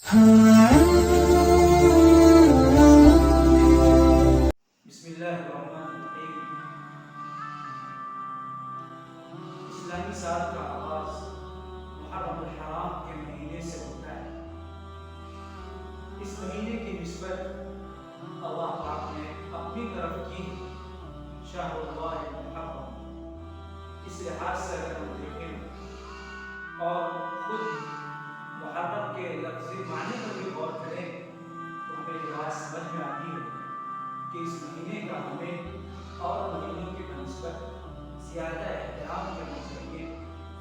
बिस्मिल्लाहिर्रहमानिर्रहीम। इस्लामी साल का आगाज मुहर्रम हराम के महीने से होता है। इस महीने की निस्बत अल्लाह पाक ने अपनी तरफ की शाहरुल्लाह मुहर्रम। इस लिहाज से अगर हम देखें और खुद मुहर्रम के लफ्ज़ी माने पर भी गौर करें तो हमें ये बात समझ में आती है कि इस महीने का हमें और महीनों की निस्बत ज़्यादा एहतराम करना चाहिए,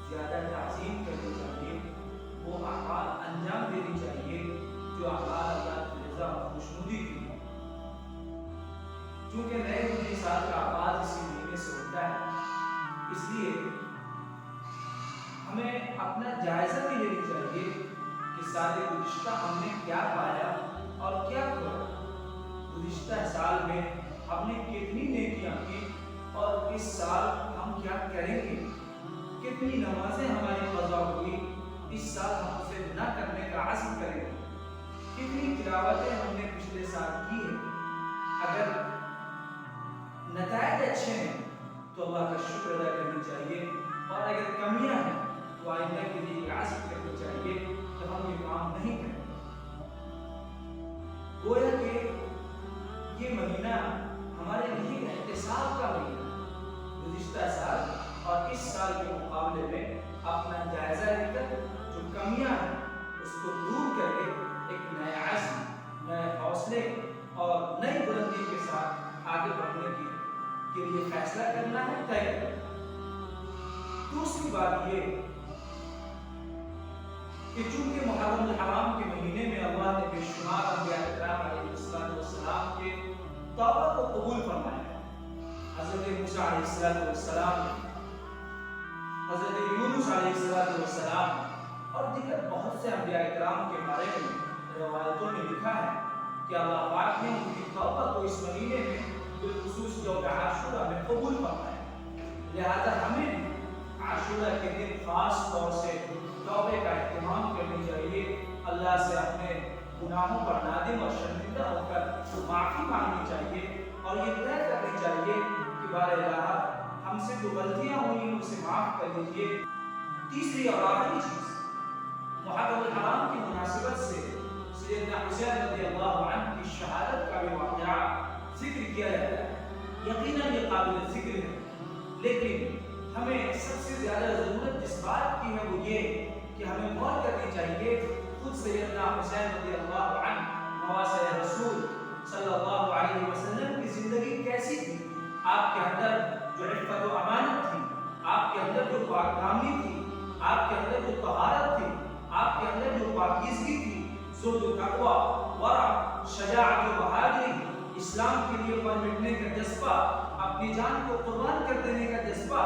ज़्यादा ताज़ीम करनी चाहिए, वो अमाल अंजाम देनी चाहिए जो अमाल अल्लाह की रज़ा और खुशनुदी की हो। चूँकि नए हिजरी साल का आगाज़ इसी महीने से होता है, इसलिए हमें अपना जायज़ा भी लेनी चाहिए कि साल गुज़िश्ता हमने क्या पाया और क्या खोया। गुज़िश्ता साल में हमने कितनी नेकियां की और इस साल हम क्या करेंगे, कितनी नमाजें हमारी क़ज़ा हुई, इस साल हम उसे न करने का अज़्म करेंगे, कितनी तिलावतें हमने पिछले साल की है। अगर नताइज अच्छे हैं तो अल्लाह का शुक्र अदा करनी चाहिए और अगर कमियां हैं तो आइंदा के लिए अज़्म करनी चाहिए कि हम ये काम नहीं करें। गोया कि ये महीना हमारे लिए एहतिसाब का महीना, गुज़िश्ता साल और इस साल के मुकाबले में अपना जायजा लेकर जो कमियां हैं उसको दूर करके एक नए अज़्म, नए हौसले और नई बुलंदी के साथ आगे बढ़ने के लिए फैसला करना है, तय करना। दूसरी बात ये कि चूंकि मुहर्रम हराम के महीने में अल्लाह ने बेशुमार अंबिया किराम अलैहिस्सलाम के तौबा को कबूल फरमाया। हज़रत मूसा अलैहिस्सलाम, हज़रत यूनुस अलैहिस्सलाम और दीगर बहुत से अंबिया किराम के बारे में रवायतों में लिखा है कि अल्लाह पाक ने उनकी तौबा को इस महीने में बिलखुसूस यौम आशूरा में कबूल फरमाया। लिहाजा हमें आशूरा के दिन खास तौर से तौबे का इत्मीनान करनी चाहिए, अल्लाह से अपने गुनाहों पर नादिम और शर्मिंदा होकर माफ़ी मांगनी चाहिए और ये तय करनी चाहिए कि बारे अल्लाह हमसे जो गलतियां हुई उसे माफ़ कर दीजिए। तीसरी और आखिरी चीज़, मुहर्रम हराम की मुनासिबत से सैयदना हुसैन रज़ियल्लाहु अन्हु की शहादत का भी वाक़या जिक्र किया जाता है। यकीनन ये काबिल ज़िक्र है, लेकिन हमें सबसे ज़्यादा ज़रूरत जिस बात की है वो ये कि हमें गौर करनी चाहिए खुद सैयदना हुसैन रज़ियल्लाहु अन्हु नवासे रसूल सल्लल्लाहु अलैहि वसल्लम की ज़िंदगी कैसी थी। आपके अंदर जो इफ़्फ़त व अमानत थी, आपके अंदर जो पाकदामी थी, आपके अंदर जो तहारत थी, आपके अंदर जो पाकीज़गी थी, ज़ुहद व तक़वा, वरा, शजाअत व बहादुरी, इस्लाम के लिए पर मिटने का जज्बा, अपनी जान को कुर्बान कर देने का जज्बा,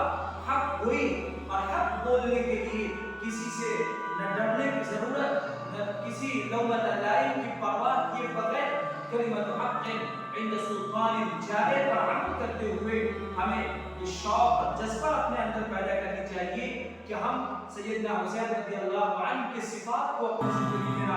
हक गोई और हक बोलने के लिए किसी से न डरने की ज़रूरत, न किसी लौमत लाइम की परवाह किए बगैर कलिमत हक़ इंद सुल्तान जाहिर पर अमल करते हुए हमें ये शौक़ और जज्बा अपने अंदर पैदा करनी चाहिए कि हम सैयदना हुसैन रज़ियल्लाहु अन्हु के सिफ़ात को अपनी ज़िंदगी में